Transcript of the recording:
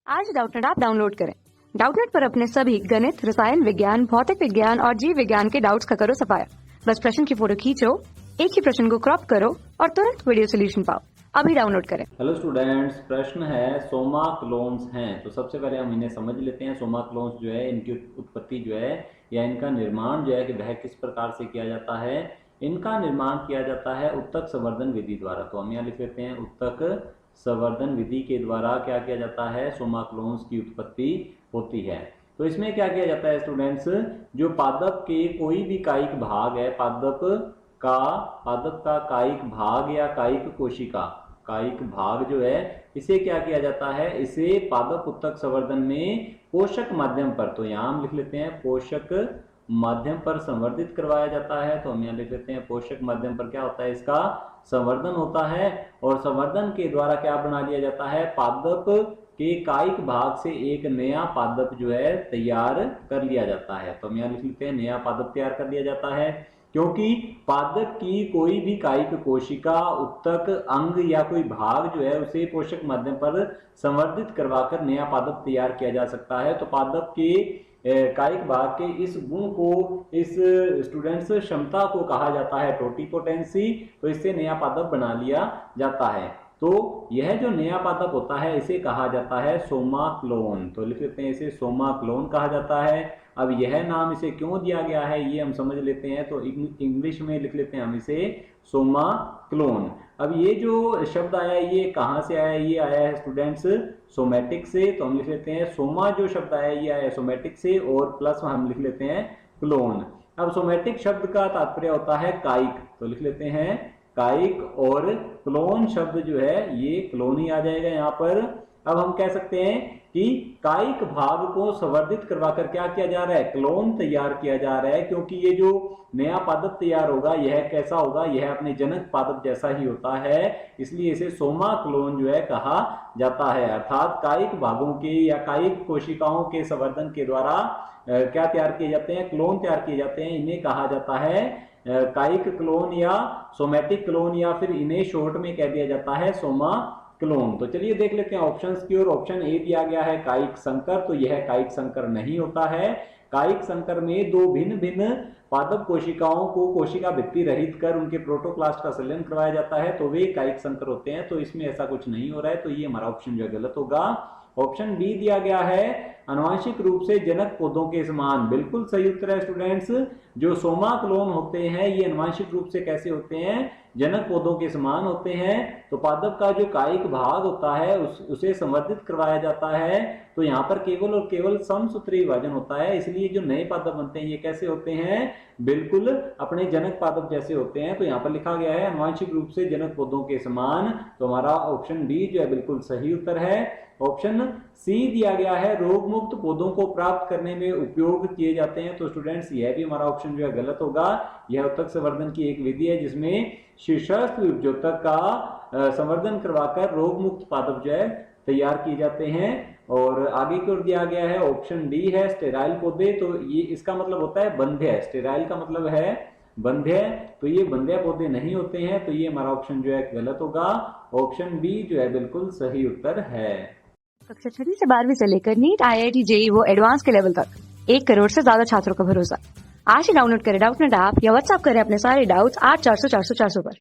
आज Doubtnut app download करें। Doubtnut पर अपने सभी गणित, रसायन विज्ञान, भौतिक विज्ञान और जीव विज्ञान के डाउट्स का करो सफाया। बस प्रश्न की फोटो खींचो, एक ही प्रश्न को क्रॉप करो और तुरंत वीडियो सोल्यूशन पाओ। अभी डाउनलोड करें। हेलो स्टूडेंट्स, प्रश्न है सोमा क्लोन्स हैं। तो सबसे पहले हम इन्हें समझ लेते हैं। सोमा क्लोन्स जो है, इनकी उत्पत्ति जो है या इनका निर्माण जो है कि वह किस प्रकार से किया जाता है। इनका निर्माण किया जाता है उत्तक संवर्धन विधि द्वारा। तो हम यहाँ लिख लेते हैं उत्तक संवर्धन विधि के द्वारा क्या किया जाता है, सोमा क्लोन्स की उत्पत्ति होती है। तो इसमें क्या किया जाता है स्टूडेंट्स, जो पादप के कोई भी कायिक भाग है, पादप का कायिक भाग या कायिक कोशिका, कायिक भाग जो है, इसे क्या किया जाता है, इसे पादप उत्तक संवर्धन में पोषक माध्यम पर, तो यहाँ हम लिख लेते हैं पोषक माध्यम पर संवर्धित करवाया जाता है। तो हम यहाँ लिख लेते हैं पोषक माध्यम पर क्या होता है, इसका संवर्धन होता है। और संवर्धन के द्वारा क्या बना लिया जाता है, पादप के कायिक भाग से एक नया पादप जो है तैयार कर लिया जाता है। तो हम यहाँ लिख लेते हैं नया पादप तैयार कर लिया जाता है, क्योंकि पादप की कोई भी कायिक कोशिका, उत्तक, अंग या कोई भाग जो है उसे पोषक माध्यम पर संवर्धित करवाकर नया पादप तैयार किया जा सकता है। तो पादप के कायिक भाग के इस गुण को, इस स्टूडेंट्स क्षमता को कहा जाता है टोटिपोटेंसी। तो इससे नया पादप बना लिया जाता है। तो यह जो नया पादप होता है इसे कहा जाता है सोमा क्लोन। तो लिख लेते हैं इसे सोमा क्लोन कहा जाता है। अब यह नाम इसे क्यों दिया गया है ये हम समझ लेते हैं। तो इंग्लिश में लिख लेते हैं हम इसे सोमा क्लोन। अब ये जो शब्द आया है ये कहाँ से आया है, ये आया है स्टूडेंट्स सोमैटिक से। तो हम लिख लेते हैं सोमा जो शब्द आया ये आया है सोमैटिक से, और प्लस हम लिख लेते हैं क्लोन। अब सोमैटिक शब्द का तात्पर्य होता है कायिक, तो लिख लेते हैं कायिक, और क्लोन शब्द जो है ये क्लोन ही आ जाएगा यहाँ पर। अब हम कह सकते हैं कि कायिक भाग को संवर्धित करवाकर क्या किया जा रहा है, क्लोन तैयार किया जा रहा है। क्योंकि ये जो नया पादप तैयार होगा यह कैसा होगा, यह अपने जनक पादप जैसा ही होता है, इसलिए इसे सोमा क्लोन जो है कहा जाता है। अर्थात कायिक भागों के या कायिक कोशिकाओं के संवर्धन के द्वारा क्या तैयार किए जाते हैं, क्लोन तैयार किए जाते हैं। इन्हें कहा जाता है कायिक क्लोन या सोमैटिक क्लोन, या फिर इन्हें शॉर्ट में कह दिया जाता है सोमा क्लोन। तो चलिए देख लेते हैं ऑप्शंस की ओर। ऑप्शन ए दिया गया है कायिक संकर, तो यह कायिक संकर नहीं होता है। कायिक संकर में दो भिन्न भिन्न पादप कोशिकाओं को कोशिका भित्ति रहित कर उनके प्रोटोप्लास्ट का संलयन करवाया जाता है, तो वे कायिक संकर होते हैं। तो इसमें ऐसा कुछ नहीं हो रहा है, तो ये हमारा ऑप्शन जो गलत होगा। ऑप्शन बी दिया गया है आनुवंशिक रूप से जनक पौधों के समान, बिल्कुल सही उत्तर है स्टूडेंट्स। जो सोमा क्लोन होते हैं ये आनुवंशिक रूप से कैसे होते हैं, जनक पौधों के समान होते हैं। तो पादप का जो कायिक भाग होता है उसे संवर्धित करवाया जाता है। तो यहाँ पर केवल और केवल समसूत्री विभाजन होता है, इसलिए जो नए पादप बनते हैं ये कैसे होते हैं, बिल्कुल अपने जनक पादप जैसे होते हैं। तो यहाँ पर लिखा गया है आनुवंशिक रूप से जनक पौधों के समान। तो हमारा ऑप्शन बी जो है बिल्कुल सही उत्तर है। ऑप्शन सी दिया गया है रोग मुक्त पौधों को प्राप्त करने में उपयोग किए जाते हैं। तो स्टूडेंट्स यह भी हमारा ऑप्शन जो है गलत होगा। यह उत्तक संवर्धन की एक विधि है जिसमें शीर्षस्थ उपजोतक का संवर्धन करवाकर रोग मुक्त पादप जो है तैयार किए जाते हैं। और आगे की ओर दिया गया है ऑप्शन डी है स्टेराइल पौधे। तो ये इसका मतलब होता है बंध्य, स्टेराइल का मतलब है बंध्य, तो ये बंध्य पौधे नहीं होते हैं। तो ये हमारा ऑप्शन जो है गलत होगा। ऑप्शन बी जो है बिल्कुल सही उत्तर है। कक्षा 6 से 12वीं से लेकर नीट, IIT, JEE वो एडवांस के लेवल तक 1 करोड़ से ज्यादा छात्रों का भरोसा। आज ही डाउनलोड करें डाउटनेट ऐप या व्हाट्सएप करें अपने सारे डाउट्स 8400 400 400 पर।